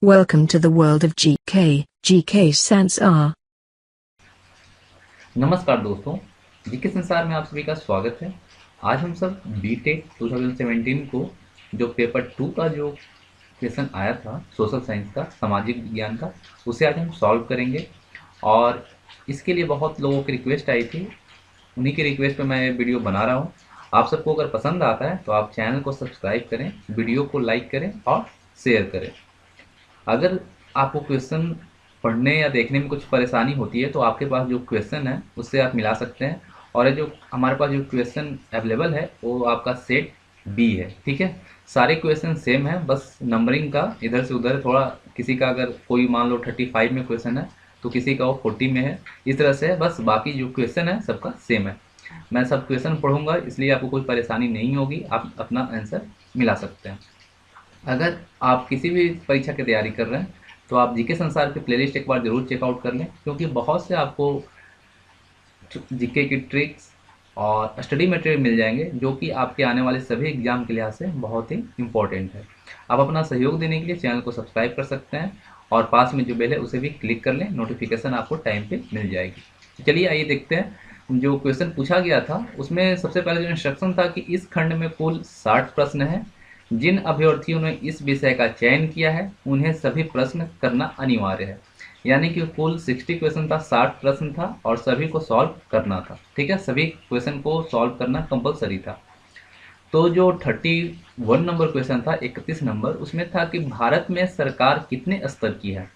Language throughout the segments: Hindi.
Welcome to the world of GK. GK Sansar. नमस्कार दोस्तों, जीके संसार में आप सभी का स्वागत है। आज हम सब बीटेक 2017 को जो पेपर 2 का जो क्वेश्चन आया था सोशल साइंस का, सामाजिक विज्ञान का, उसे आज हम सॉल्व करेंगे। और इसके लिए बहुत लोगों की रिक्वेस्ट आई थी, उन्हीं की रिक्वेस्ट पे मैं वीडियो बना रहा हूँ। आप सबको अगर पसंद आता है तो आप चैनल को सब्सक्राइब करें, वीडियो को लाइक करें और शेयर करें। अगर आपको क्वेश्चन पढ़ने या देखने में कुछ परेशानी होती है तो आपके पास जो क्वेश्चन है उससे आप मिला सकते हैं। और ये जो हमारे पास जो क्वेश्चन अवेलेबल है वो आपका सेट बी है, ठीक है। सारे क्वेश्चन सेम है, बस नंबरिंग का इधर से उधर थोड़ा, किसी का अगर कोई मान लो 35 में क्वेश्चन है तो किसी का वो 40 में है, इस तरह से है। बस बाकी जो क्वेश्चन है सबका सेम है। मैं सब क्वेश्चन पढ़ूंगा, इसलिए आपको कोई परेशानी नहीं होगी, आप अपना आंसर मिला सकते हैं। अगर आप किसी भी परीक्षा की तैयारी कर रहे हैं तो आप जीके संसार के प्लेलिस्ट एक बार जरूर चेकआउट कर लें, क्योंकि बहुत से आपको जीके की ट्रिक्स और स्टडी मटेरियल मिल जाएंगे जो कि आपके आने वाले सभी एग्जाम के लिहाज से बहुत ही इम्पोर्टेंट है। आप अपना सहयोग देने के लिए चैनल को सब्सक्राइब कर सकते हैं और पास में जो बेल है उसे भी क्लिक कर लें, नोटिफिकेशन आपको टाइम पे मिल जाएगी। तो चलिए आइए देखते हैं जो क्वेश्चन पूछा गया था उसमें सबसे पहले जो इंस्ट्रक्शन था कि इस खंड में कुल 60 प्रश्न हैं। जिन अभ्यर्थियों ने इस विषय का चयन किया है उन्हें सभी प्रश्न करना अनिवार्य है। यानी कि कुल 60 क्वेश्चन था, 60 प्रश्न था और सभी को सॉल्व करना था, ठीक है। सभी क्वेश्चन को सॉल्व करना कंपलसरी था। तो जो 31 नंबर क्वेश्चन था, 31 नंबर, उसमें था कि भारत में सरकार कितने स्तर की है।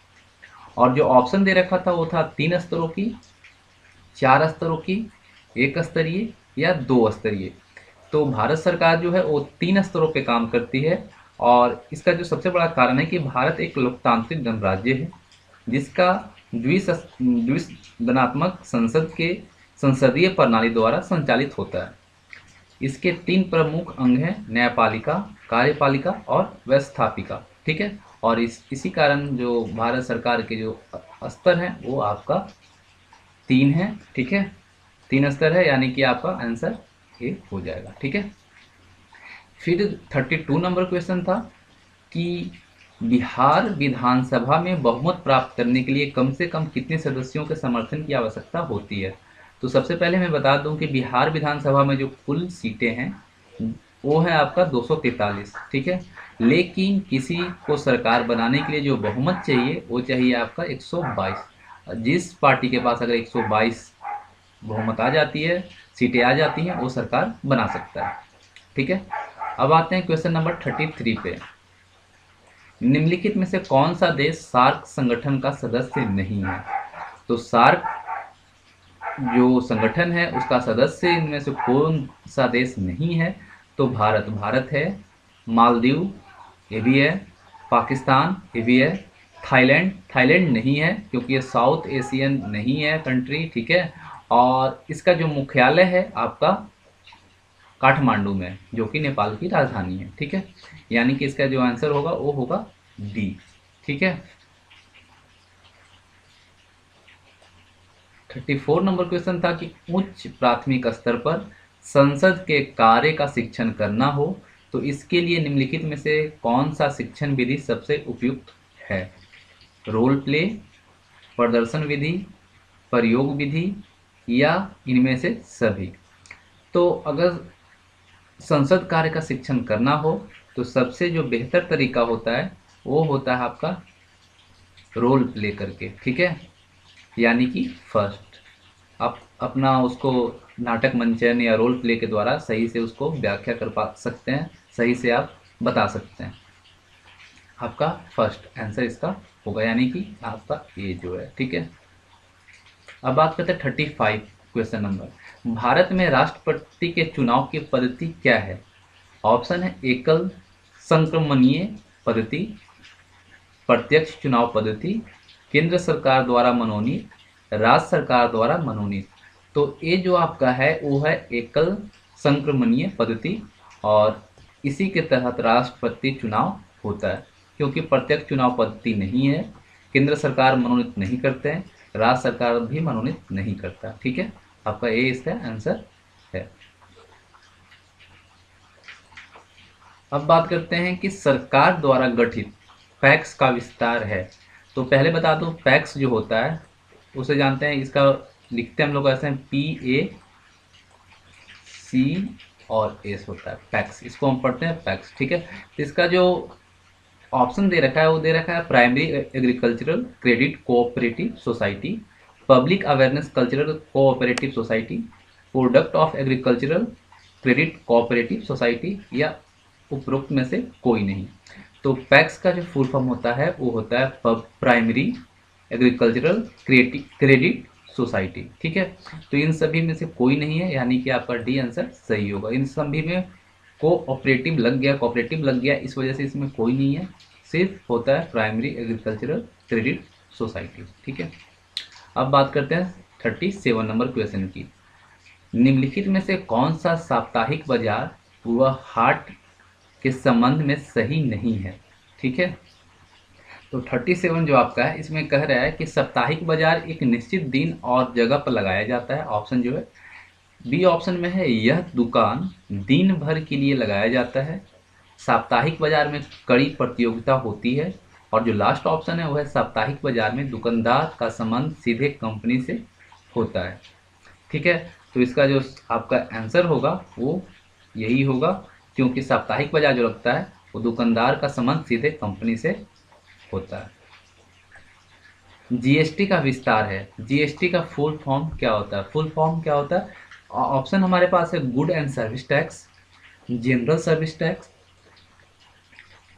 और जो ऑप्शन दे रखा था वो था 3 स्तरों की, 4 स्तरों की, 1 स्तरीय या 2 स्तरीय। तो भारत सरकार जो है वो 3 स्तरों पे काम करती है। और इसका जो सबसे बड़ा कारण है कि भारत एक लोकतांत्रिक गणराज्य है जिसका द्विसदनात्मक संसद के संसदीय प्रणाली द्वारा संचालित होता है। इसके 3 प्रमुख अंग हैं, न्यायपालिका, कार्यपालिका और व्यवस्थापिका, ठीक है। और इसी कारण जो भारत सरकार के जो स्तर हैं वो आपका 3 है, ठीक है। 3 स्तर है, यानी कि आपका आंसर ए हो जाएगा, ठीक है। फिर 32 नंबर क्वेश्चन था कि बिहार विधानसभा में बहुमत प्राप्त करने के लिए कम से कम कितने सदस्यों के समर्थन की आवश्यकता होती है। तो सबसे पहले मैं बता दूं कि बिहार विधानसभा में जो कुल सीटें हैं वो है आपका 243, ठीक है। लेकिन किसी को सरकार बनाने के लिए जो बहुमत चाहिए वो चाहिए आपका 122। जिस पार्टी के पास अगर 122 बहुमत आ जाती है, सीटें आ जाती हैं, वो सरकार बना सकता है, ठीक है। अब आते हैं क्वेश्चन नंबर 33 पे। निम्नलिखित में से कौन सा देश सार्क संगठन का सदस्य नहीं है। तो सार्क जो संगठन है उसका सदस्य इनमें से कौन सा देश नहीं है। तो भारत है, मालदीव ये भी है, पाकिस्तान ये भी है, थाईलैंड नहीं है क्योंकि ये साउथ एशियन नहीं है कंट्री, ठीक है। और इसका जो मुख्यालय है आपका काठमांडू में, जो कि नेपाल की राजधानी है, ठीक है। यानी कि इसका जो आंसर होगा वो होगा डी, ठीक है। 34 नंबर क्वेश्चन था कि उच्च प्राथमिक स्तर पर संसद के कार्य का शिक्षण करना हो तो इसके लिए निम्नलिखित में से कौन सा शिक्षण विधि सबसे उपयुक्त है। रोल प्ले, प्रदर्शन विधि, प्रयोग विधि या इनमें से सभी। तो अगर संसद कार्य का शिक्षण करना हो तो सबसे जो बेहतर तरीका होता है वो होता है आपका रोल प्ले करके, ठीक है। यानी कि फर्स्ट आप अपना उसको नाटक मंचन या रोल प्ले के द्वारा सही से उसको व्याख्या कर पा सकते हैं, सही से आप बता सकते हैं। आपका फर्स्ट आंसर इसका होगा, यानी कि आपका ए जो है, ठीक है। अब बात करते हैं 35 क्वेश्चन नंबर। भारत में राष्ट्रपति के चुनाव की पद्धति क्या है। ऑप्शन है एकल संक्रमणीय पद्धति, प्रत्यक्ष चुनाव पद्धति, केंद्र सरकार द्वारा मनोनीत, राज्य सरकार द्वारा मनोनीत। तो ये जो आपका है वो है एकल संक्रमणीय पद्धति और इसी के तहत राष्ट्रपति चुनाव होता है, क्योंकि प्रत्यक्ष चुनाव पद्धति नहीं है, केंद्र सरकार मनोनीत नहीं करते हैं, राज्य सरकार भी मनोनीत नहीं करता, ठीक है। आपका ए इसका आंसर है। अब बात करते हैं कि सरकार द्वारा गठित पैक्स का विस्तार है। तो पहले बता दूं, पैक्स जो होता है उसे जानते हैं, इसका लिखते हैं हम लोग ऐसे हैं, PAC और एस होता है पैक्स, इसको हम पढ़ते हैं पैक्स। ठीक है, तो इसका जो ऑप्शन दे रखा है वो दे रखा है primary agricultural credit cooperative society, public awareness cultural cooperative society, product of agricultural credit cooperative society, या उपरोक्त में से कोई नहीं। तो पैक्स का जो फुल फॉर्म होता है वो होता है प्राइमरी एग्रीकल्चरल क्रेडिट सोसाइटी। ठीक है, तो इन सभी में से कोई नहीं है, यानी कि आपका डी आंसर सही होगा। इन सभी में कोऑपरेटिव लग गया, इस वजह से इसमें कोई नहीं है, सिर्फ होता है प्राइमरी एग्रीकल्चरल क्रेडिट सोसाइटी। ठीक है, अब बात करते हैं 37 नंबर क्वेश्चन की। निम्नलिखित में से कौन सा साप्ताहिक बाजार व हाट के संबंध में सही नहीं है? ठीक है, तो 37 जो आपका है इसमें कह रहा है कि साप्ताहिक बाजार एक निश्चित दिन और जगह पर लगाया जाता है। ऑप्शन जो है बी ऑप्शन में है, यह दुकान दिन भर के लिए लगाया जाता है। साप्ताहिक बाजार में कड़ी प्रतियोगिता होती है। और जो लास्ट ऑप्शन है वो है, साप्ताहिक बाजार में दुकानदार का संबंध सीधे कंपनी से होता है। ठीक है, तो इसका जो आपका आंसर होगा वो यही होगा, क्योंकि साप्ताहिक बाजार जो लगता है वो दुकानदार का संबंध सीधे कंपनी से होता है। जीएसटी का विस्तार है। जीएसटी का फुल फॉर्म क्या होता है? फुल फॉर्म क्या होता है? ऑप्शन हमारे पास है, good and service tax, general service tax,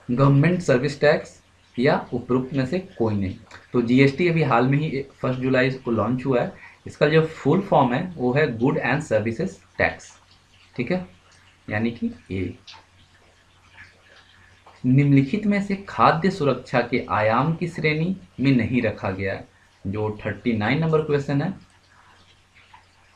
government service tax, या उपरोक्त में से कोई नहीं। तो जीएसटी अभी हाल में ही 1 जुलाई को लॉन्च हुआ है। इसका जो फुल फॉर्म है वो है गुड एंड सर्विसेज टैक्स। ठीक है, यानी कि ए। निम्नलिखित में से खाद्य सुरक्षा के आयाम की श्रेणी में नहीं रखा गया है। जो 39 नंबर क्वेश्चन है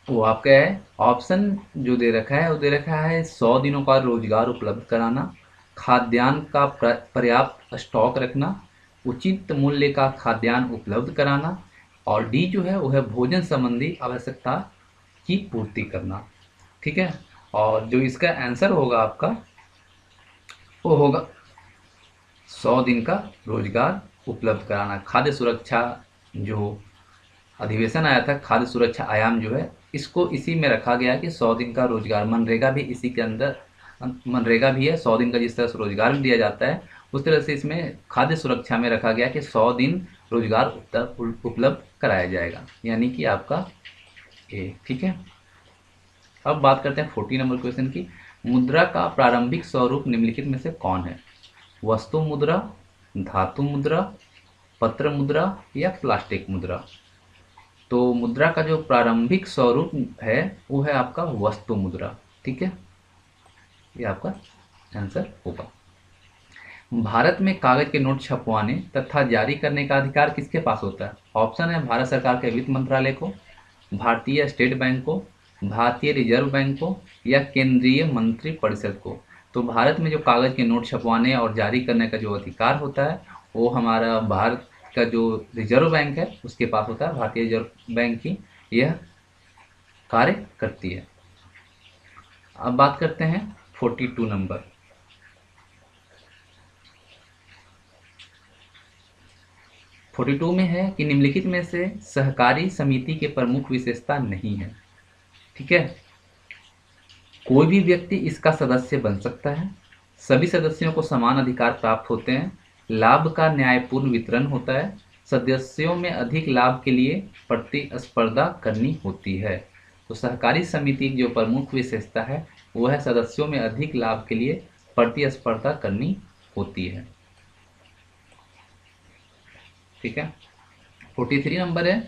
वो आपका है, ऑप्शन जो दे रखा है वो दे रखा है 100 दिनों का रोजगार उपलब्ध कराना, खाद्यान्न का पर्याप्त स्टॉक रखना, उचित मूल्य का खाद्यान्न उपलब्ध कराना, और डी जो है वो है भोजन संबंधी आवश्यकता की पूर्ति करना। ठीक है, और जो इसका आंसर होगा आपका वो होगा 100 दिन का रोजगार उपलब्ध कराना। खाद्य सुरक्षा जो अधिवेशन आया था, खाद्य सुरक्षा आयाम जो है, इसको इसी में रखा गया कि 100 दिन का रोजगार, मनरेगा भी इसी के अंदर, मनरेगा भी है 100 दिन का, जिस तरह से रोजगार भी दिया जाता है उस तरह से इसमें खाद्य सुरक्षा में रखा गया कि 100 दिन रोजगार उपलब्ध कराया जाएगा, यानी कि आपका ए। ठीक है, अब बात करते हैं 40 नंबर क्वेश्चन की। मुद्रा का प्रारंभिक स्वरूप निम्नलिखित में से कौन है? वस्तु मुद्रा, धातु मुद्रा, पत्र मुद्रा, या प्लास्टिक मुद्रा? तो मुद्रा का जो प्रारंभिक स्वरूप है वो है आपका वस्तु मुद्रा। ठीक है, ये आपका आंसर होगा। भारत में कागज के नोट छपवाने तथा जारी करने का अधिकार किसके पास होता है? ऑप्शन है, भारत सरकार के वित्त मंत्रालय को, भारतीय स्टेट बैंक को, भारतीय रिजर्व बैंक को, या केंद्रीय मंत्री परिषद को। तो भारत में जो कागज के नोट छपवाने और जारी करने का जो अधिकार होता है वो हमारा भारत का जो रिजर्व बैंक है उसके पास होता है। भारतीय रिजर्व बैंक की यह कार्य करती है। अब बात करते हैं 42 नंबर। 42 में है कि निम्नलिखित में से सहकारी समिति के प्रमुख विशेषता नहीं है। ठीक है, कोई भी व्यक्ति इसका सदस्य बन सकता है, सभी सदस्यों को समान अधिकार प्राप्त होते हैं, लाभ का न्यायपूर्ण वितरण होता है, सदस्यों में अधिक लाभ के लिए प्रतिस्पर्धा करनी होती है। तो सहकारी समिति की जो प्रमुख विशेषता है वो है सदस्यों में अधिक लाभ के लिए प्रतिस्पर्धा करनी होती है। ठीक है, 43 नंबर है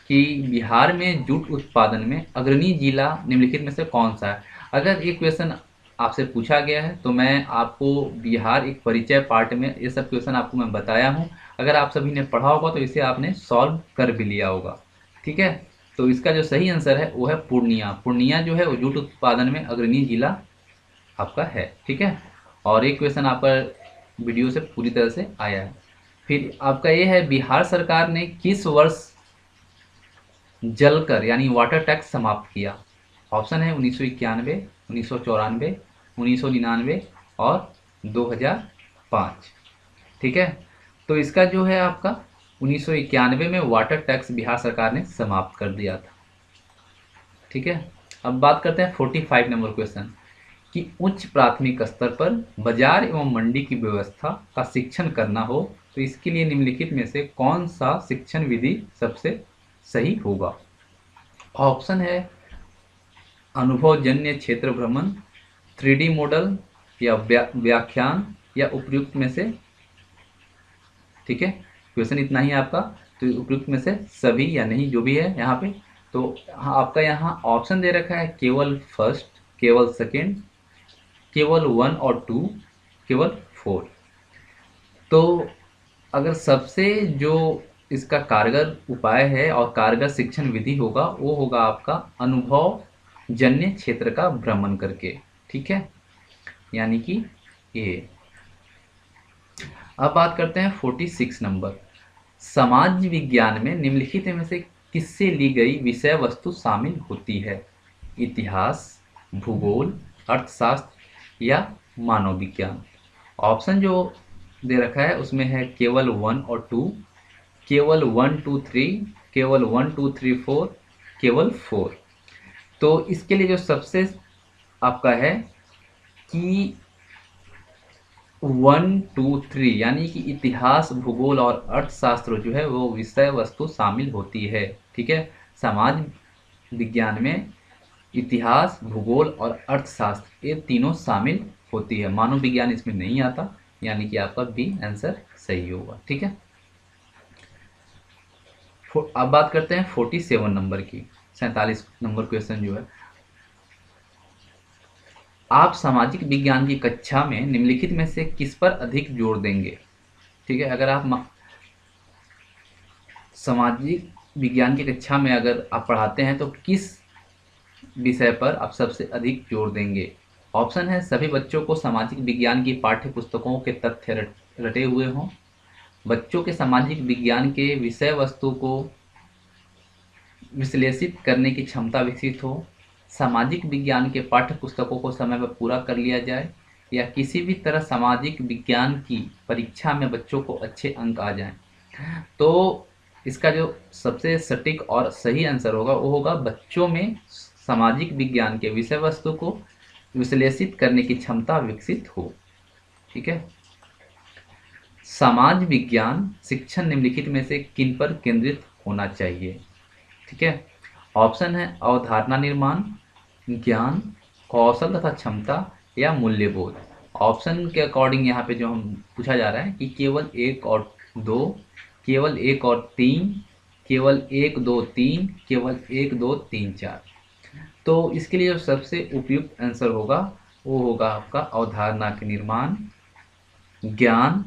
कि बिहार में जूट उत्पादन में अग्रणी जिला निम्नलिखित में से कौन सा है? अगर ये क्वेश्चन आपसे पूछा गया है तो मैं आपको बिहार एक परिचय पार्ट में ये सब क्वेश्चन आपको मैं बताया हूँ। अगर आप सभी ने पढ़ा होगा तो इसे आपने सॉल्व कर भी लिया होगा। ठीक है, तो इसका जो सही आंसर है वो है पूर्णिया। पूर्णिया जो है वो जूट उत्पादन में अग्रणी जिला आपका है। ठीक है, और एक क्वेश्चन आपका वीडियो से पूरी तरह से आया है। फिर आपका ये है, बिहार सरकार ने किस वर्ष जलकर यानी वाटर टैक्स समाप्त किया? ऑप्शन है 1991, 1994, 1999 और 2005। ठीक है, तो इसका जो है आपका 1991 में वाटर टैक्स बिहार सरकार ने समाप्त कर दिया था। ठीक है, अब बात करते हैं 45 नंबर क्वेश्चन कि उच्च प्राथमिक स्तर पर बाजार एवं मंडी की व्यवस्था का शिक्षण करना हो तो इसके लिए निम्नलिखित में से कौन सा शिक्षण विधि सबसे सही होगा। ऑप्शन है अनुभवजन्य क्षेत्र भ्रमण, 3D मॉडल या व्याख्यान या उपयुक्त में से। ठीक है, क्वेश्चन इतना ही आपका, तो उपयुक्त में से सभी या नहीं जो भी है यहाँ पे। तो आपका यहाँ ऑप्शन दे रखा है केवल फर्स्ट, केवल सेकंड, केवल 1 और 2, केवल 4। तो अगर सबसे जो इसका कारगर उपाय है और कारगर शिक्षण विधि होगा वो होगा आपका अनुभव जन्य क्षेत्र का भ्रमण करके। ठीक है, यानी कि ये। अब बात करते हैं 46 नंबर, समाज विज्ञान में निम्नलिखित में से किससे ली गई विषय वस्तु शामिल होती है। इतिहास, भूगोल, अर्थशास्त्र या मानव विज्ञान। ऑप्शन जो दे रखा है उसमें है केवल 1 और 2, केवल 1 2 3, केवल 1 2 3 4, केवल 4। तो इसके लिए जो सबसे आपका है कि 1 2 3 यानी कि इतिहास, भूगोल और अर्थशास्त्र जो है वो विषय वस्तु शामिल होती है। ठीक है, समाज विज्ञान में इतिहास, भूगोल और अर्थशास्त्र ये तीनों शामिल होती है, मानव विज्ञान इसमें नहीं आता, यानी कि आपका बी आंसर सही होगा। ठीक है, अब बात करते हैं 47 नंबर की, 47 नंबर क्वेश्चन जो है, आप सामाजिक विज्ञान की कक्षा में निम्नलिखित में से किस पर अधिक जोर देंगे। ठीक है, अगर आप सामाजिक विज्ञान की कक्षा में अगर आप पढ़ाते हैं तो किस विषय पर आप सबसे अधिक जोर देंगे। ऑप्शन है सभी बच्चों को सामाजिक विज्ञान की पाठ्य पुस्तकों के तथ्य रटे हुए हों, बच्चों के सामाजिक विज्ञान के विषय वस्तु को विश्लेषित करने की क्षमता विकसित हो, सामाजिक विज्ञान के पाठ्य पुस्तकों को समय पर पूरा कर लिया जाए, या किसी भी तरह सामाजिक विज्ञान की परीक्षा में बच्चों को अच्छे अंक आ जाएं। तो इसका जो सबसे सटीक और सही आंसर होगा वो होगा बच्चों में सामाजिक विज्ञान के विषय वस्तु को विश्लेषित करने की क्षमता विकसित हो। ठीक है, समाज विज्ञान शिक्षण निम्नलिखित में से किन पर केंद्रित होना चाहिए। ठीक है, ऑप्शन है अवधारणा निर्माण, ज्ञान, कौशल तथा क्षमता या मूल्यबोध। ऑप्शन के अकॉर्डिंग यहाँ पे जो हम पूछा जा रहा है कि केवल 1 और 2, केवल 1 और 3, केवल 1 2 3, केवल 1 2 3 4। तो इसके लिए जो सबसे उपयुक्त आंसर होगा वो होगा आपका अवधारणा के निर्माण, ज्ञान,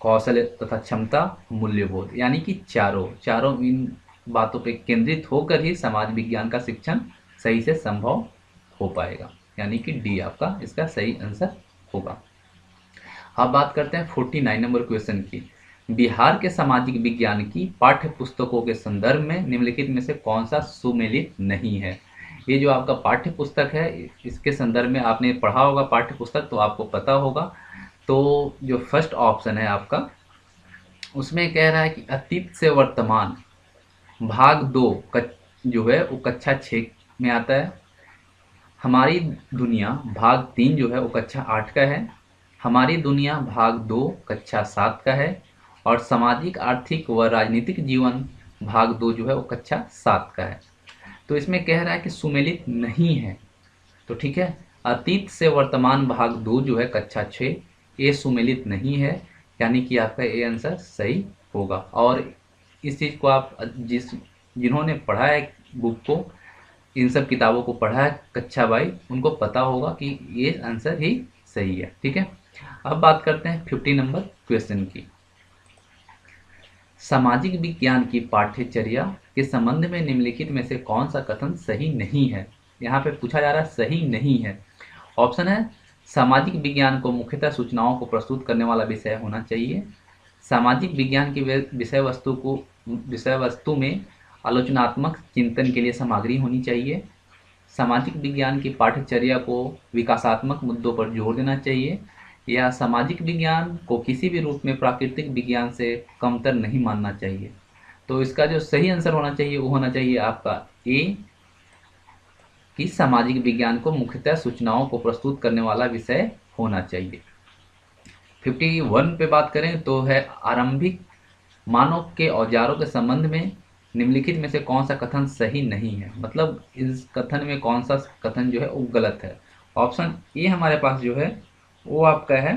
कौशल तथा क्षमता, मूल्यबोध, यानी कि चारों इन बातों पे केंद्रित होकर ही समाज विज्ञान का शिक्षण सही से संभव हो पाएगा, यानी कि डी आपका इसका सही आंसर होगा। अब बात करते हैं 49 नंबर क्वेश्चन की, बिहार के सामाजिक विज्ञान की पाठ्य पुस्तकों के संदर्भ में निम्नलिखित में से कौन सा सुमेलित नहीं है। ये जो आपका पाठ्य पुस्तक है इसके संदर्भ में आपने पढ़ा होगा पाठ्य पुस्तक, तो आपको पता होगा। तो जो फर्स्ट ऑप्शन है आपका उसमें कह रहा है कि अतीत से वर्तमान भाग 2 जो है वो कक्षा 6 में आता है, हमारी दुनिया भाग 3 जो है वो कक्षा 8 का है, हमारी दुनिया भाग 2 कक्षा 7 का है, और सामाजिक, आर्थिक व राजनीतिक जीवन भाग 2 जो है वो कक्षा 7 का है। तो इसमें कह रहा है कि सुमेलित नहीं है। तो ठीक है, अतीत से वर्तमान भाग 2 जो है कक्षा 6 ये सुमेलित नहीं है, यानी कि आपका ये आंसर सही होगा। और इस चीज़ को आप जिन्होंने पढ़ा है बुक को, इन सब किताबों को पढ़ा है कक्षा 22, उनको पता होगा कि ये आंसर ही सही है। ठीक है, अब बात करते हैं 50 नंबर क्वेश्चन की, सामाजिक विज्ञान की पाठ्यचर्या के संबंध में निम्नलिखित में से कौन सा कथन सही नहीं है। यहाँ पे पूछा जा रहा है सही नहीं है। ऑप्शन है सामाजिक विज्ञान को मुख्यतः सूचनाओं को प्रस्तुत करने वाला विषय होना चाहिए, सामाजिक विज्ञान की विषय वस्तु में आलोचनात्मक चिंतन के लिए सामग्री होनी चाहिए, सामाजिक विज्ञान की पाठ्यचर्या को विकासात्मक मुद्दों पर जोर देना चाहिए, या सामाजिक विज्ञान को किसी भी रूप में प्राकृतिक विज्ञान से कमतर नहीं मानना चाहिए। तो इसका जो सही आंसर होना चाहिए वो होना चाहिए आपका ए, कि सामाजिक विज्ञान को मुख्यतः सूचनाओं को प्रस्तुत करने वाला विषय होना चाहिए। 51 पे बात करें तो है आरंभिक मानव के औजारों के संबंध में निम्नलिखित में से कौन सा कथन सही नहीं है। मतलब इस कथन में कौन सा कथन जो है वो गलत है। ऑप्शन ए हमारे पास जो है वो आपका है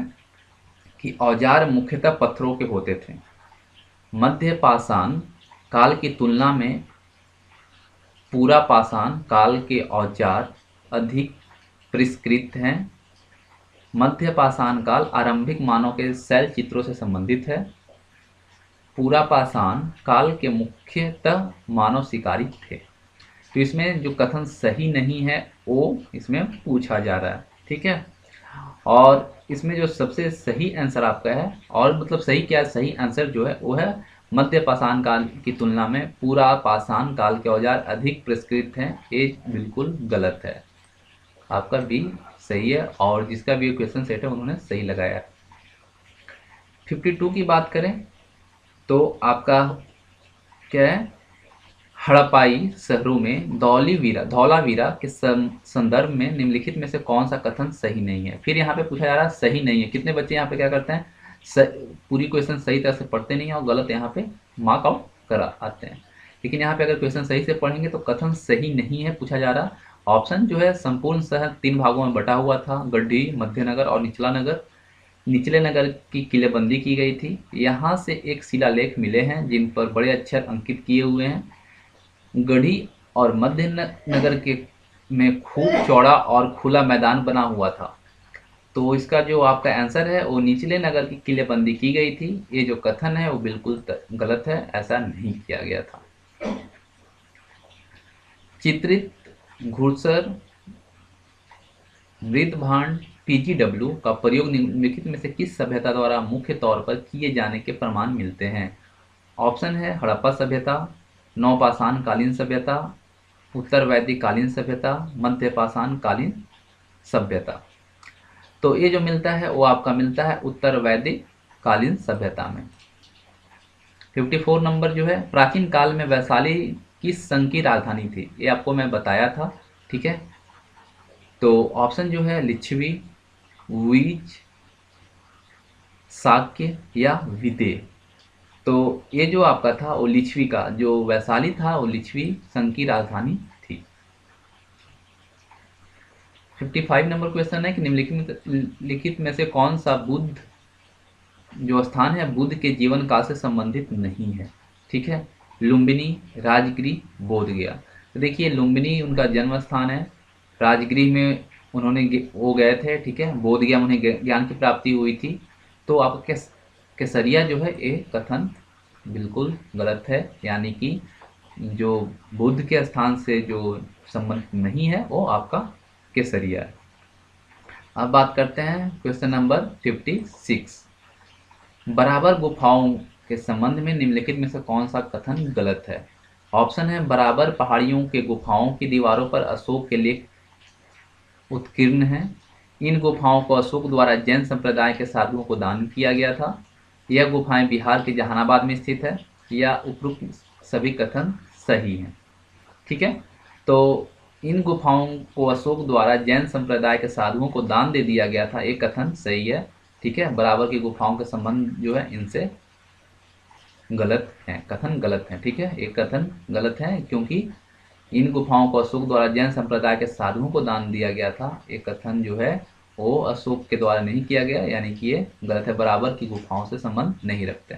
कि औजार मुख्यतः पत्थरों के होते थे। मध्य पाषाण काल की तुलना में पूरा पाषाण काल के औजार अधिक परिष्कृत हैं। मध्य पाषाण काल आरंभिक मानव के शैल चित्रों से संबंधित है। पूरा पाषाण काल के मुख्यतः मानव शिकारी थे। तो इसमें जो कथन सही नहीं है वो इसमें पूछा जा रहा है, ठीक है। और इसमें जो सबसे सही आंसर आपका है, और मतलब सही क्या, सही आंसर जो है वो है मध्य पाषाण काल की तुलना में पूरा पाषाण काल के औजार अधिक परिष्कृत हैं। ये बिल्कुल गलत है। आपका बी सही है, और जिसका भी क्वेश्चन सेट है उन्होंने सही लगाया। 52 की बात करें तो आपका क्या है, हड़प्पाई शहरों में धौलावीरा के संदर्भ में निम्नलिखित में से कौन सा कथन सही नहीं है। फिर यहाँ पे पूछा जा रहा है सही नहीं है। कितने बच्चे यहाँ पे क्या करते हैं, पूरी क्वेश्चन सही तरह से पढ़ते नहीं है और गलत यहाँ पे मार्क आउट करा आते हैं। लेकिन यहाँ पे अगर क्वेश्चन सही से पढ़ेंगे तो कथन सही नहीं है पूछा जा रहा। ऑप्शन जो है संपूर्ण शहर 3 भागों में बटा हुआ था, गढ़ी, मध्यनगर और निचला नगर। निचले नगर की किलेबंदी की गई थी। यहाँ से एक शिलालेख मिले हैं जिन पर बड़े अक्षर अंकित किए हुए हैं। गढ़ी और मध्य नगर के में खूब चौड़ा और खुला मैदान बना हुआ था। तो इसका जो आपका आंसर है वो निचले नगर की किलेबंदी की गई थी। ये जो कथन है वो बिल्कुल गलत है, ऐसा नहीं किया गया था। चित्रित घुड़सर मृदभांड पीजीडब्ल्यू का प्रयोग निम्नलिखित में से किस सभ्यता द्वारा मुख्य तौर पर किए जाने के प्रमाण मिलते हैं। ऑप्शन है हड़प्पा सभ्यता, नवपाषाण कालीन सभ्यता, उत्तर वैदिक कालीन सभ्यता, मध्य पाषाण कालीन सभ्यता। तो ये जो मिलता है वो आपका मिलता है उत्तर वैदिक कालीन सभ्यता में। 54 नंबर जो है, प्राचीन काल में वैशाली किस संघ की राजधानी थी। ये आपको मैं बताया था, ठीक है। तो ऑप्शन जो है लिच्छवी, विज, शाक्य या विदेह। तो ये जो आपका था वो लिच्छवी का, जो वैशाली था वो लिच्छवी संघ की राजधानी थी। 55 नंबर क्वेश्चन है कि निम्नलिखित में से कौन सा बुद्ध जो स्थान है बुद्ध के जीवन काल से संबंधित नहीं है, ठीक है। लुम्बिनी, राजगृह, बोधगया। तो देखिए लुम्बिनी उनका जन्म स्थान है, राजगृह में उन्होंने वो गए थे, ठीक है। बोधगया में उन्हें ज्ञान की प्राप्ति हुई थी। तो आपका केसरिया जो है ये कथन बिल्कुल गलत है, यानी कि जो बुद्ध के स्थान से जो संबंध नहीं है वो आपका केसरिया है। अब बात करते हैं क्वेश्चन नंबर 56। बराबर गुफाओं के संबंध में निम्नलिखित में से कौन सा कथन गलत है। ऑप्शन है बराबर पहाड़ियों के गुफाओं की दीवारों पर अशोक के लेख उत्कीर्ण हैं। इन गुफाओं को अशोक द्वारा जैन संप्रदाय के साधुओं को दान किया गया था। यह गुफाएं बिहार के जहानाबाद में स्थित है। या उपरोक्त सभी कथन सही हैं, ठीक है। तो इन गुफाओं को अशोक द्वारा जैन संप्रदाय के साधुओं को दान दे दिया गया था, एक कथन सही है, ठीक है। बराबर की गुफाओं के संबंध जो है इनसे गलत है, कथन गलत है, ठीक है। एक कथन गलत है क्योंकि इन गुफाओं को अशोक द्वारा जैन संप्रदाय के साधुओं को दान दिया गया था, एक कथन जो है वो अशोक के द्वारा नहीं किया गया, यानी कि ये गलत है, बराबर की गुफाओं से संबंध नहीं रखते।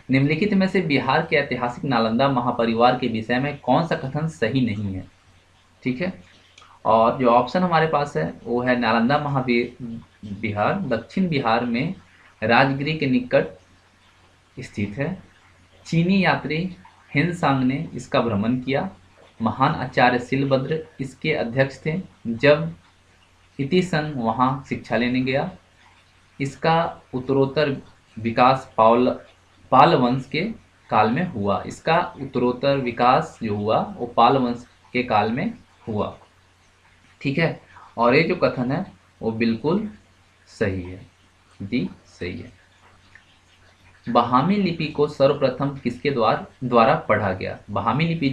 निम्नलिखित में से बिहार के ऐतिहासिक नालंदा महापरिवार के विषय में कौन सा कथन सही नहीं है, ठीक है। और जो ऑप्शन हमारे पास है वो है नालंदा महाविहार दक्षिण बिहार में राजगिरी के निकट स्थित है। चीनी यात्री हिनसांग ने इसका भ्रमण किया। महान आचार्य शिलभद्र इसके अध्यक्ष थे जब इतिसंग वहाँ शिक्षा लेने गया। इसका उत्तरोत्तर विकास पाल वंश के काल में हुआ। इसका उत्तरोत्तर विकास जो हुआ वो पाल वंश के काल में हुआ, ठीक है। और ये जो कथन है वो बिल्कुल सही है, डी सही है। बहामी लिपि को सर्वप्रथम किसके द्वारा पढ़ा गया? बहामी लिपि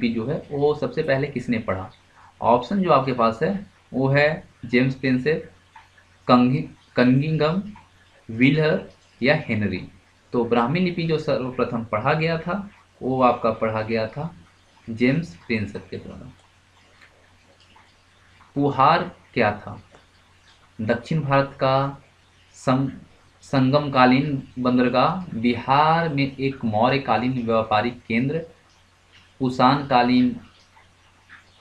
जो है वो सबसे पहले किसने पढ़ा? ऑप्शन जो आपके पास है वो है जेम्स प्रिंसेप, कनिंघम, व्हीलर या हेनरी। तो ब्राह्मी लिपि जो सर्वप्रथम पढ़ा गया था वो आपका पढ़ा गया था जेम्स प्रिंसेप के द्वारा। पुहार क्या था? दक्षिण भारत का संगमकालीन बंदरगाह, बिहार में एक मौर्यकालीन व्यापारिक केंद्र, कुषाणकालीन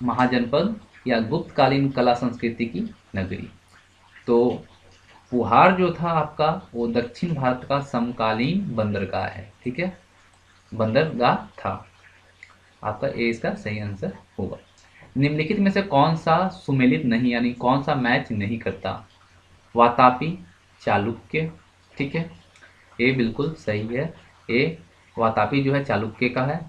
महाजनपद या गुप्तकालीन कला संस्कृति की नगरी। तो पुहार जो था आपका वो दक्षिण भारत का समकालीन बंदरगाह है, ठीक है, बंदरगाह था। आपका ए इसका सही आंसर होगा। निम्नलिखित में से कौन सा सुमेलित नहीं यानी कौन सा मैच नहीं करता? वातापी, चालुक्य, ठीक है, ए बिल्कुल सही है। ए वातापी जो है चालुक्य का है।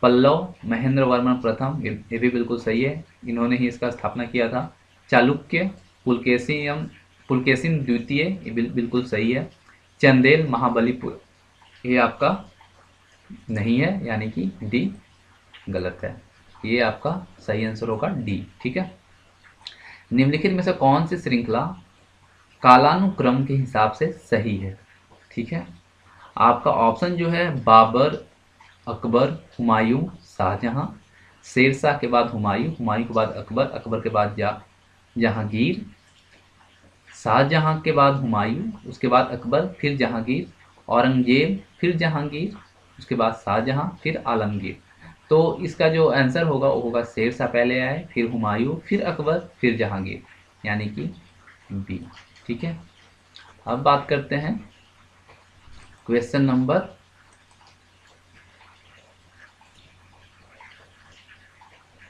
पल्लव, महेंद्र वर्मन प्रथम, ये भी बिल्कुल सही है, इन्होंने ही इसका स्थापना किया था। चालुक्य, पुलकेशिन द्वितीय, ये बिल्कुल सही है। चंदेल, महाबलीपुर, ये आपका नहीं है यानी कि डी गलत है। ये आपका सही आंसर होगा डी, ठीक है। निम्नलिखित में से कौन सी श्रृंखला कालानुक्रम के हिसाब से सही है? ठीक है, आपका ऑप्शन जो है बाबर, अकबर, हुमायूं, शाहजहां, शेरशाह के बाद हुमायूं, हुमायूं के बाद अकबर, अकबर के बाद जहांगीर, शाहजहां के बाद हुमायूं, उसके बाद अकबर, फिर जहांगीर, औरंगजेब, फिर जहांगीर, उसके बाद शाहजहां, फिर आलमगीर। तो इसका जो आंसर होगा वो होगा शेरशाह पहले आए, फिर हुमायूं, फिर अकबर, फिर जहांगीर, यानी कि बी, ठीक है। अब बात करते हैं क्वेश्चन नंबर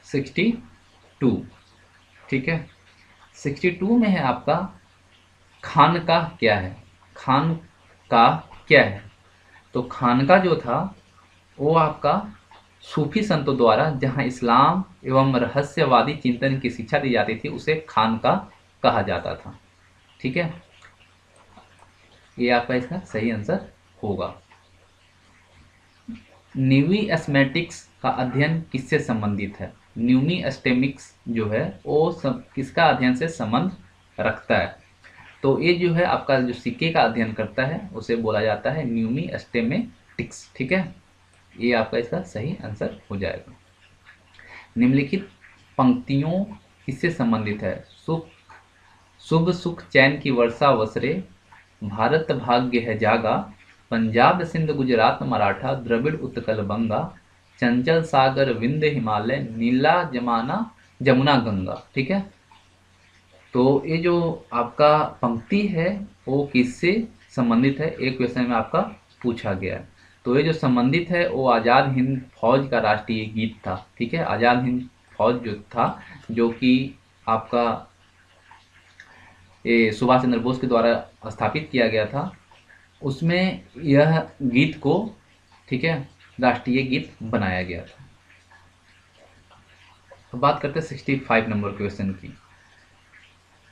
62, ठीक है। 62 में है आपका खानकाह क्या है? खानकाह क्या है? तो खानकाह जो था वो आपका सूफी संतों द्वारा जहां इस्लाम एवं रहस्यवादी चिंतन की शिक्षा दी जाती थी उसे खानकाह कहा जाता था, ठीक है। ये आपका इसका सही आंसर होगा। न्यूमिस्मेटिक्स का अध्ययन किससे संबंधित है? न्यूमिस्मेटिक्स जो है वो किसका अध्ययन से संबंध रखता है? तो ये जो है आपका जो सिक्के का अध्ययन करता है उसे बोला जाता है न्यूमिस्मेटिक्स, ठीक है। ये आपका इसका सही आंसर हो जाएगा। निम्नलिखित पंक्तियों किससे संबंधित है? शुभ सुख चैन की वर्षा वसरे, भारत भाग्य है जागा, पंजाब सिंध गुजरात मराठा, द्रविड़ उत्कल बंगा, चंचल सागर विंध्य हिमालय, नीला जमुना गंगा, ठीक है। तो ये जो आपका पंक्ति है वो किससे संबंधित है? एक क्वेश्चन में आपका पूछा गया है। तो ये जो संबंधित है वो आज़ाद हिंद फौज का राष्ट्रीय गीत था, ठीक है। आज़ाद हिंद फौज जो था जो कि आपका ये सुभाष चंद्र बोस के द्वारा स्थापित किया गया था, उसमें यह गीत को, ठीक है, राष्ट्रीय गीत बनाया गया था। अब बात करते हैं 65 नंबर क्वेश्चन की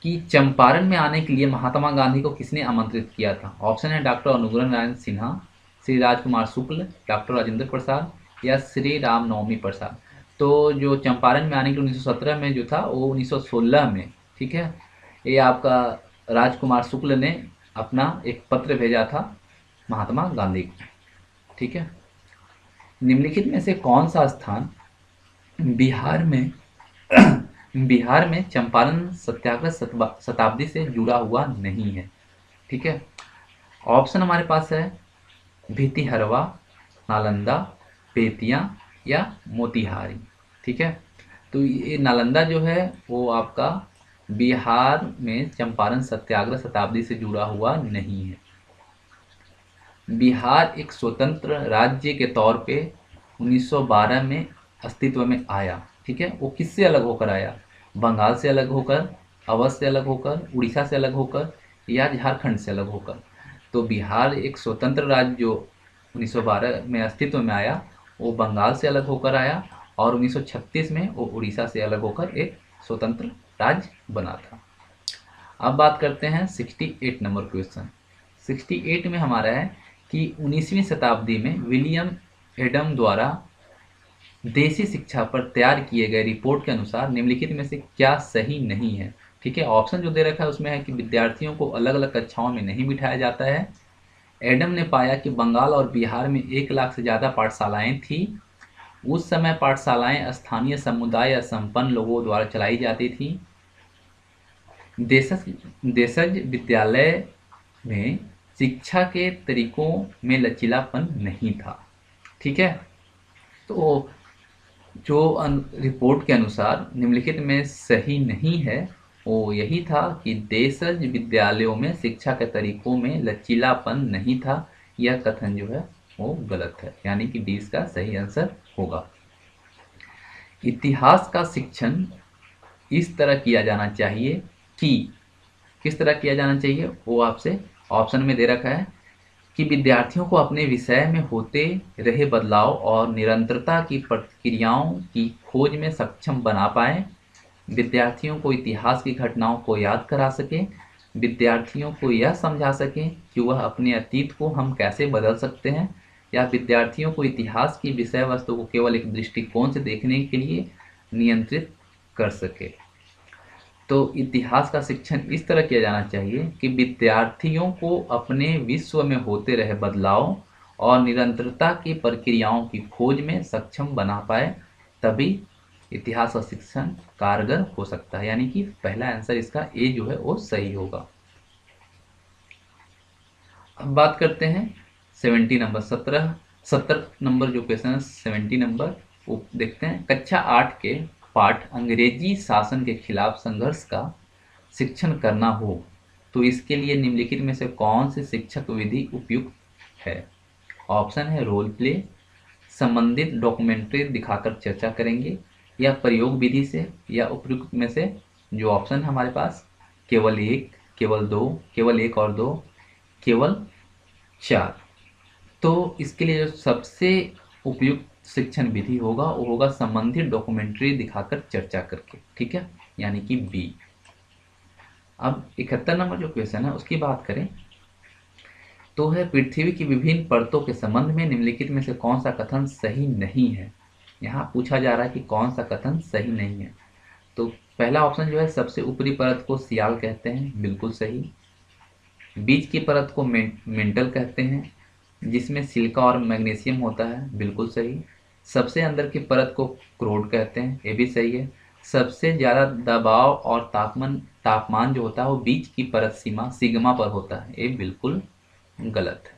कि चंपारण में आने के लिए महात्मा गांधी को किसने आमंत्रित किया था? ऑप्शन है डॉक्टर अनुग्रह नारायण सिन्हा, श्री राजकुमार शुक्ल, डॉक्टर राजेंद्र प्रसाद या श्री रामनवमी प्रसाद। तो जो चंपारण में आने के लिए 1917 में जो था वो 1916 में, ठीक है, ये आपका राजकुमार शुक्ल ने अपना एक पत्र भेजा था महात्मा गांधी को, ठीक है। निम्नलिखित में से कौन सा स्थान बिहार में चंपारण सत्याग्रह शताब्दी से जुड़ा हुआ नहीं है? ठीक है, ऑप्शन हमारे पास है भितिहरवा, नालंदा, बेतिया या मोतिहारी, ठीक है। तो ये नालंदा जो है वो आपका बिहार में चंपारण सत्याग्रह शताब्दी से जुड़ा हुआ नहीं है। बिहार एक स्वतंत्र राज्य के तौर पे 1912 में अस्तित्व में आया, ठीक है। वो किससे अलग होकर आया? बंगाल से अलग होकर, अवध से अलग होकर, उड़ीसा से अलग होकर या झारखंड से अलग होकर? तो बिहार एक स्वतंत्र राज्य जो 1912 में अस्तित्व में आया वो बंगाल से अलग होकर आया और 1936 में वो उड़ीसा से अलग होकर एक स्वतंत्र राज्य बना था। अब बात करते हैं 68 नंबर क्वेश्चन। 68 में हमारा है कि 19वीं शताब्दी में विलियम एडम द्वारा देसी शिक्षा पर तैयार किए गए रिपोर्ट के अनुसार निम्नलिखित में से क्या सही नहीं है। ठीक है, ऑप्शन जो दे रखा है उसमें है कि विद्यार्थियों को अलग अलग कक्षाओं में नहीं बिठाया जाता है। एडम ने पाया कि बंगाल और बिहार में 1 लाख से ज़्यादा पाठशालाएं थी। उस समय पाठशालाएं स्थानीय समुदाय या संपन्न लोगों द्वारा चलाई जाती थी। देशज देशज विद्यालय में शिक्षा के तरीकों में लचीलापन नहीं था। ठीक है, तो जो रिपोर्ट के अनुसार निम्नलिखित में सही नहीं है वो यही था कि देशज विद्यालयों में शिक्षा के तरीकों में लचीलापन नहीं था। यह कथन जो है वो गलत है, यानी कि डी इसका सही आंसर होगा। इतिहास का शिक्षण इस तरह किया जाना चाहिए कि किस तरह किया जाना चाहिए वो आपसे ऑप्शन में दे रखा है कि विद्यार्थियों को अपने विषय में होते रहे बदलाव और निरंतरता की प्रक्रियाओं की खोज में सक्षम बना पाए, विद्यार्थियों को इतिहास की घटनाओं को याद करा सकें, विद्यार्थियों को यह समझा सकें कि वह अपने अतीत को हम कैसे बदल सकते हैं, या विद्यार्थियों को इतिहास की विषय वस्तु को केवल एक दृष्टिकोण से देखने के लिए नियंत्रित कर सके। तो इतिहास का शिक्षण इस तरह किया जाना चाहिए कि विद्यार्थियों को अपने विश्व में होते रहे बदलाव और निरंतरता की प्रक्रियाओं की खोज में सक्षम बना पाए, तभी इतिहास का शिक्षण कारगर हो सकता है। यानी कि पहला आंसर इसका ए जो है वो सही होगा। अब बात करते हैं 70 नंबर 70 नंबर जो क्वेश्चन है 70 नंबर वो देखते हैं। कक्षा 8 के पाठ अंग्रेजी शासन के खिलाफ संघर्ष का शिक्षण करना हो तो इसके लिए निम्नलिखित में से कौन सी शिक्षक विधि उपयुक्त है। ऑप्शन है रोल प्ले, संबंधित डॉक्यूमेंट्री दिखाकर चर्चा करेंगे, या प्रयोग विधि से, या उपयुक्त में से जो ऑप्शन हमारे पास केवल एक, केवल दो, केवल एक और दो, केवल चार। तो इसके लिए जो सबसे उपयुक्त शिक्षण विधि होगा वो होगा संबंधित डॉक्यूमेंट्री दिखाकर चर्चा करके। ठीक है, यानी कि बी। अब 71 नंबर जो क्वेश्चन है उसकी बात करें तो है पृथ्वी की विभिन्न परतों के संबंध में निम्नलिखित में से कौन सा कथन सही नहीं है। यहाँ पूछा जा रहा है कि कौन सा कथन सही नहीं है। तो पहला ऑप्शन जो है सबसे ऊपरी परत को सियाल कहते हैं, बिल्कुल सही। बीच की परत को मेंटल कहते हैं जिसमें सिलिका और मैग्नीशियम होता है, बिल्कुल सही। सबसे अंदर की परत को क्रोड कहते हैं, ये भी सही है। सबसे ज़्यादा दबाव और तापमान जो होता है वो बीच की परत सीमा सिग्मा पर होता है, ये बिल्कुल गलत है।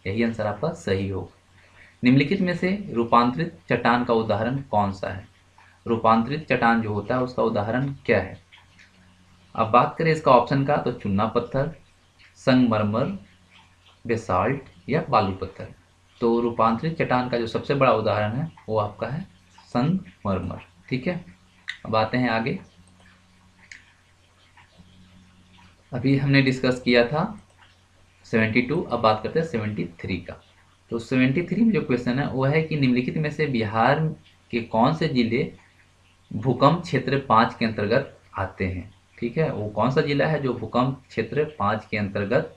यही आंसर आपका सही होगा। निम्नलिखित में से रूपांतरित चट्टान का उदाहरण कौन सा है। रूपांतरित चट्टान जो होता है उसका उदाहरण क्या है। अब बात करें इसका ऑप्शन का तो चूना पत्थर, संगमरमर, बेसाल्ट या बालू पत्थर। तो रूपांतरित चट्टान का जो सबसे बड़ा उदाहरण है वो आपका है संगमरमर। ठीक है, अब आते हैं आगे। अभी हमने डिस्कस किया था 72, अब बात करते हैं 73 का। तो 73 में जो क्वेश्चन है वो है कि निम्नलिखित में से बिहार के कौन से जिले भूकंप क्षेत्र 5 के अंतर्गत आते हैं। ठीक है, वो कौन सा जिला है जो भूकंप क्षेत्र 5 के अंतर्गत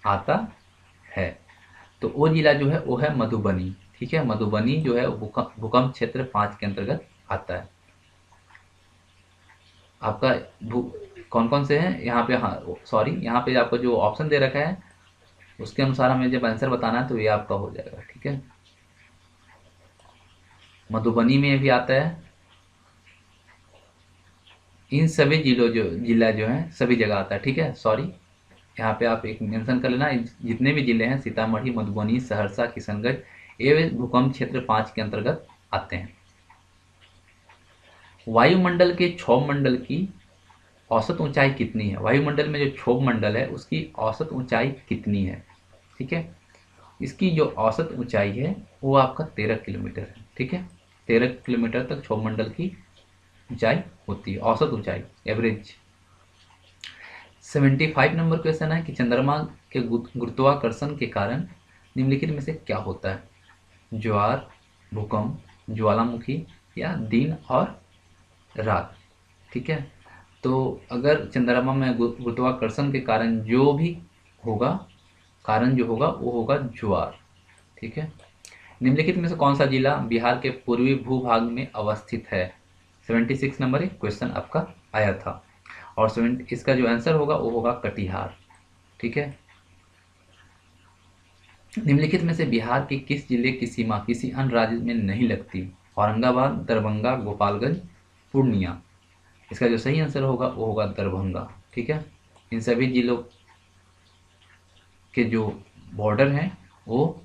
आता है। तो वो जिला जो है वो है मधुबनी। ठीक है, मधुबनी जो है भूकंप क्षेत्र 5 के अंतर्गत आता है। आपका कौन कौन से हैं यहाँ पे, हाँ सॉरी, यहाँ पे आपको जो ऑप्शन दे रखा है उसके अनुसार हमें जब आंसर बताना है तो ये आपका हो जाएगा। ठीक है, मधुबनी में भी आता है। इन सभी जिला जो है सभी जगह आता है। ठीक है, सॉरी, यहाँ पे आप एक मेंशन कर लेना, जितने भी जिले हैं सीतामढ़ी, मधुबनी, सहरसा, किशनगंज, ये भूकंप क्षेत्र 5 के अंतर्गत आते हैं। वायुमंडल के क्षोभ मंडल की औसत ऊंचाई कितनी है। वायुमंडल में जो क्षोभ मंडल है उसकी औसत ऊंचाई कितनी है। ठीक है, इसकी जो औसत ऊंचाई है वो आपका 13 किलोमीटर है। ठीक है, 13 किलोमीटर तक क्षोभ मंडल की ऊंचाई होती है, औसत ऊंचाई, एवरेज। 75 नंबर क्वेश्चन है कि चंद्रमा के गुरुत्वाकर्षण के कारण निम्नलिखित में से क्या होता है। ज्वार, भूकंप, ज्वालामुखी या दिन और रात। ठीक है, तो अगर चंद्रमा में गुरुत्वाकर्षण के कारण जो भी होगा, कारण जो होगा वो होगा ज्वार। ठीक है। निम्नलिखित में से कौन सा जिला बिहार के पूर्वी भूभाग में अवस्थित है? 76 नंबर एक क्वेश्चन आपका आया था, और इसका जो आंसर होगा वो होगा कटिहार। ठीक है। निम्नलिखित में से बिहार के किस जिले की सीमा किसी अन्य राज्य में नहीं लगती? औरंगाबाद, दरभंगा, गोपालगंज, पूर्णिया। इसका जो सही आंसर होगा वो होगा दरभंगा। ठीक है। इन सभी जिलों के जो बॉर्डर हैं वो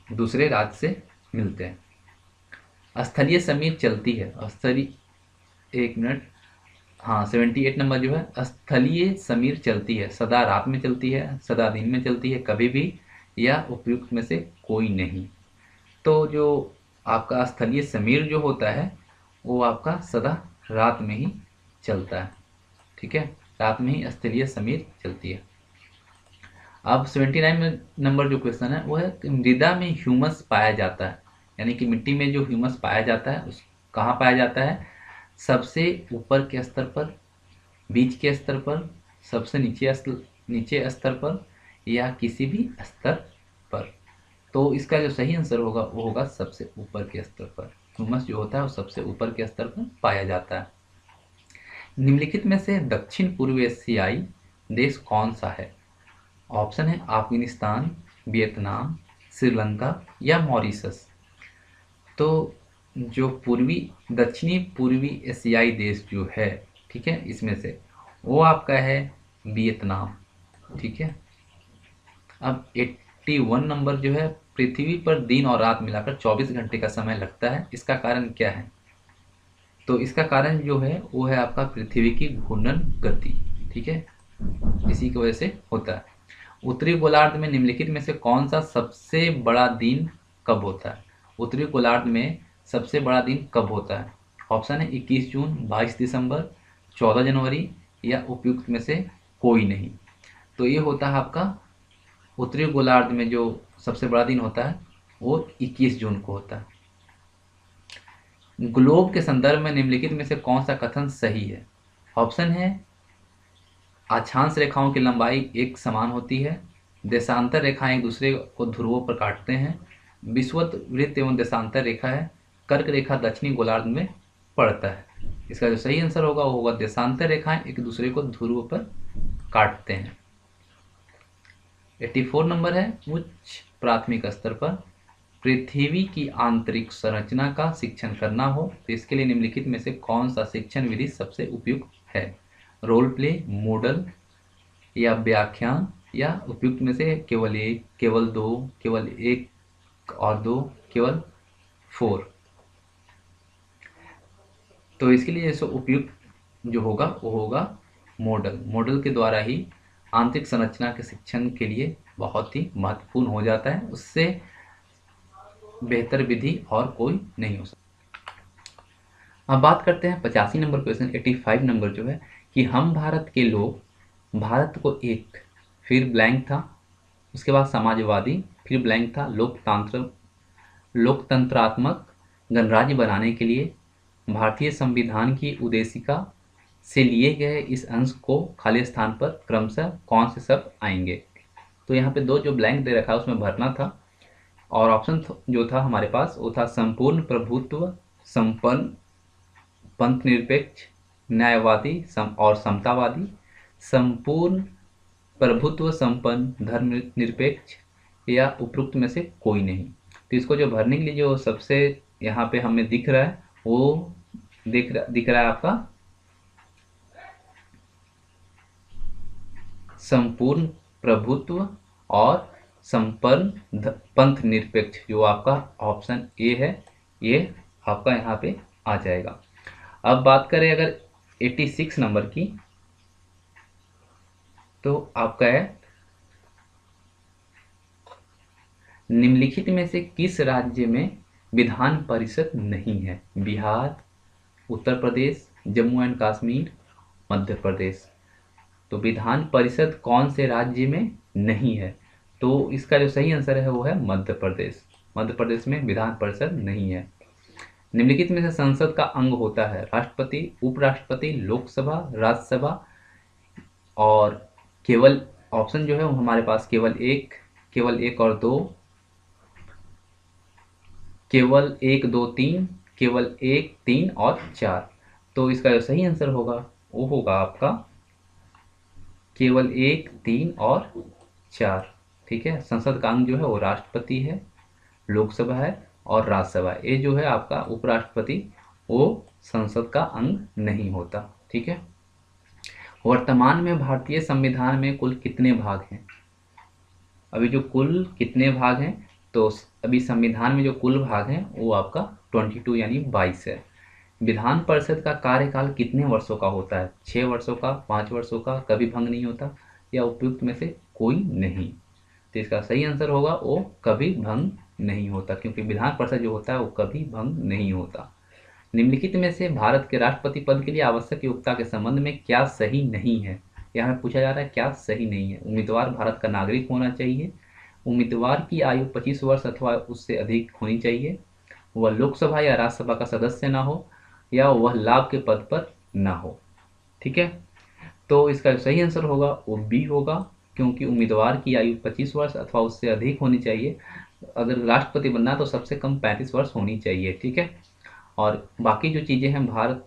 दूसरे राज्य से मिलते हैं। स्थलीय समीर चलती है, स्थलीय, एक मिनट, हाँ 78 नंबर जो है, स्थलीय समीर चलती है, सदा रात में चलती है, सदा दिन में चलती है, कभी भी, या उपयुक्त में से कोई नहीं। तो जो आपका स्थलीय समीर जो होता है वो आपका सदा रात में ही चलता है। ठीक है। रात में ही स्थलीय समीर चलती है। अब 79 नंबर जो क्वेश्चन है वो है कि मृदा में ह्यूमस पाया जाता है, यानी कि मिट्टी में जो ह्यूमस पाया जाता है उस कहाँ पाया जाता है? सबसे ऊपर के स्तर पर, बीच के स्तर पर, सबसे नीचे स्तर पर, या किसी भी स्तर पर। तो इसका जो सही आंसर होगा वो होगा सबसे ऊपर के स्तर पर। ह्यूमस जो होता है वो सबसे ऊपर के स्तर पर पाया जाता है। निम्नलिखित में से दक्षिण पूर्व एशियाई देश कौन सा है? ऑप्शन है अफगानिस्तान, वियतनाम, श्रीलंका या मॉरिशस। तो जो दक्षिणी पूर्वी एशियाई देश जो है, ठीक है, इसमें से वो आपका है वियतनाम। ठीक है। अब 81 नंबर जो है, पृथ्वी पर दिन और रात मिलाकर 24 घंटे का समय लगता है, इसका कारण क्या है? तो इसका कारण जो है वो है आपका पृथ्वी की घूर्णन गति। ठीक है। इसी की वजह से होता है। उत्तरी गोलार्ध में निम्नलिखित में से कौन सा सबसे बड़ा दिन कब होता है? उत्तरी गोलार्ध में सबसे बड़ा दिन कब होता है? ऑप्शन है 21 जून, 22 दिसंबर, 14 जनवरी, या उपयुक्त में से कोई नहीं। तो ये होता है आपका उत्तरी गोलार्ध में जो सबसे बड़ा दिन होता है वो 21 जून को होता है। ग्लोब के संदर्भ में निम्नलिखित में से कौन सा कथन सही है? ऑप्शन है अक्षांश रेखाओं की लंबाई एक समान होती है, देशांतर रेखाएं एक दूसरे को ध्रुवों पर काटते हैं, विषुवत वृत्त एवं देशांतर रेखा है, कर्क रेखा दक्षिणी गोलार्ध में पड़ता है। इसका जो सही आंसर होगा वो होगा देशांतर रेखाएं एक दूसरे को ध्रुवों पर काटते हैं। 84 नंबर है, उच्च प्राथमिक स्तर पर पृथ्वी की आंतरिक संरचना का शिक्षण करना हो तो इसके लिए निम्नलिखित में से कौन सा शिक्षण विधि सबसे उपयुक्त है? रोल प्ले, मॉडल, या व्याख्यान, या उपयुक्त में से केवल एक, केवल दो, केवल एक और दो, केवल 4। तो इसके लिए जैसे उपयुक्त जो होगा वो होगा मॉडल। मॉडल के द्वारा ही आंतरिक संरचना के शिक्षण के लिए बहुत ही महत्वपूर्ण हो जाता है, उससे बेहतर विधि और कोई नहीं हो सकता। अब बात करते हैं 85 नंबर क्वेश्चन। 85 नंबर जो है कि हम भारत के लोग, भारत को एक, फिर ब्लैंक था, उसके बाद समाजवादी, फिर ब्लैंक था, लोकतंत्रात्मक गणराज्य बनाने के लिए भारतीय संविधान की उद्देशिका से लिए गए इस अंश को खाली स्थान पर क्रमशः कौन से शब्द आएंगे? तो यहाँ पे दो जो ब्लैंक दे रखा है उसमें भरना था, और ऑप्शन जो था हमारे पास वो था संपूर्ण प्रभुत्व, संपन्न, पंथ निरपेक्ष, न्यायवादी और समतावादी, संपूर्ण प्रभुत्व, संपन्न, धर्म निरपेक्ष, या उपरोक्त में से कोई नहीं। तो इसको जो भरने के लिए जो सबसे यहाँ पे हमें दिख रहा है वो दिख रहा है आपका संपूर्ण प्रभुत्व और संपन्न पंथ निरपेक्ष, जो आपका ऑप्शन ए है, ये आपका यहाँ पे आ जाएगा। अब बात करें अगर 86 नंबर की, तो आपका है निम्नलिखित में से किस राज्य में विधान परिषद नहीं है? बिहार, उत्तर प्रदेश, जम्मू एंड कश्मीर, मध्य प्रदेश। तो विधान परिषद कौन से राज्य में नहीं है? तो इसका जो सही आंसर है वो है मध्य प्रदेश। मध्य प्रदेश में विधान परिषद नहीं है। निम्नलिखित में से संसद का अंग होता है राष्ट्रपति, उपराष्ट्रपति, लोकसभा, राज्यसभा और केवल ऑप्शन जो है वो हमारे पास केवल एक और दो, केवल एक, दो, तीन, केवल एक, तीन और चार। तो इसका जो सही आंसर होगा वो होगा आपका केवल एक, तीन और चार। ठीक है, संसद का अंग जो है वो राष्ट्रपति है, लोकसभा है और राज्यसभा। ये जो है आपका उपराष्ट्रपति, वो संसद का अंग नहीं होता। ठीक है, वर्तमान में भारतीय संविधान में कुल कितने भाग हैं? अभी जो कुल कितने भाग हैं, तो अभी संविधान में जो कुल भाग हैं वो आपका 22 यानी 22 है। विधान परिषद का कार्यकाल कितने वर्षों का होता है? 6 वर्षों का, 5 वर्षों का, कभी भंग नहीं होता, या उपयुक्त में से कोई नहीं? तो इसका सही आंसर होगा वो कभी भंग नहीं होता, क्योंकि विधान परिषद जो होता है वो कभी भंग नहीं होता। निम्नलिखित में से भारत के राष्ट्रपति पद के लिए आवश्यक योग्यता के संबंध में क्या सही नहीं है? यहाँ पूछा जा रहा है क्या सही नहीं है। उम्मीदवार भारत का नागरिक होना चाहिए, उम्मीदवार की आयु 25 वर्ष अथवा उससे अधिक होनी चाहिए, वह लोकसभा या राज्यसभा का सदस्य ना हो, या वह लाभ के पद पर ना हो। ठीक है, तो इसका सही आंसर होगा वो बी होगा, क्योंकि उम्मीदवार की आयु 25 वर्ष अथवा उससे अधिक होनी चाहिए। अगर राष्ट्रपति बनना तो सबसे कम 35 वर्ष होनी चाहिए। ठीक है, और बाकी जो चीज़ें हैं भारत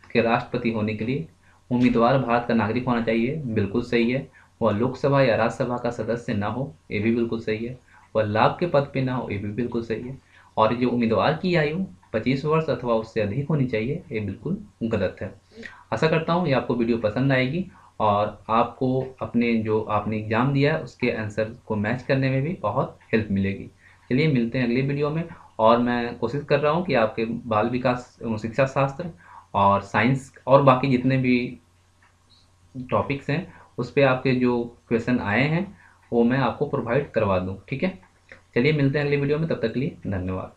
के राष्ट्रपति होने के लिए, उम्मीदवार भारत का नागरिक होना चाहिए, बिल्कुल सही है। वह लोकसभा या राज्यसभा का सदस्य ना हो, ये भी बिल्कुल सही है। वह लाभ के पद पे ना हो, ये भी बिल्कुल सही है। और जो उम्मीदवार की आयु 25 वर्ष अथवा उससे अधिक होनी चाहिए, ये बिल्कुल गलत है। आशा करता हूँ ये आपको वीडियो पसंद आएगी और आपको अपने जो आपने एग्ज़ाम दिया है उसके आंसर को मैच करने में भी बहुत हेल्प मिलेगी। चलिए मिलते हैं अगले वीडियो में। और मैं कोशिश कर रहा हूँ कि आपके बाल विकास एवं शिक्षा शास्त्र और साइंस और बाकी जितने भी टॉपिक्स हैं उस पे आपके जो क्वेश्चन आए हैं वो मैं आपको प्रोवाइड करवा दूँ। ठीक है, चलिए मिलते हैं अगले वीडियो में, तब तक के लिए धन्यवाद।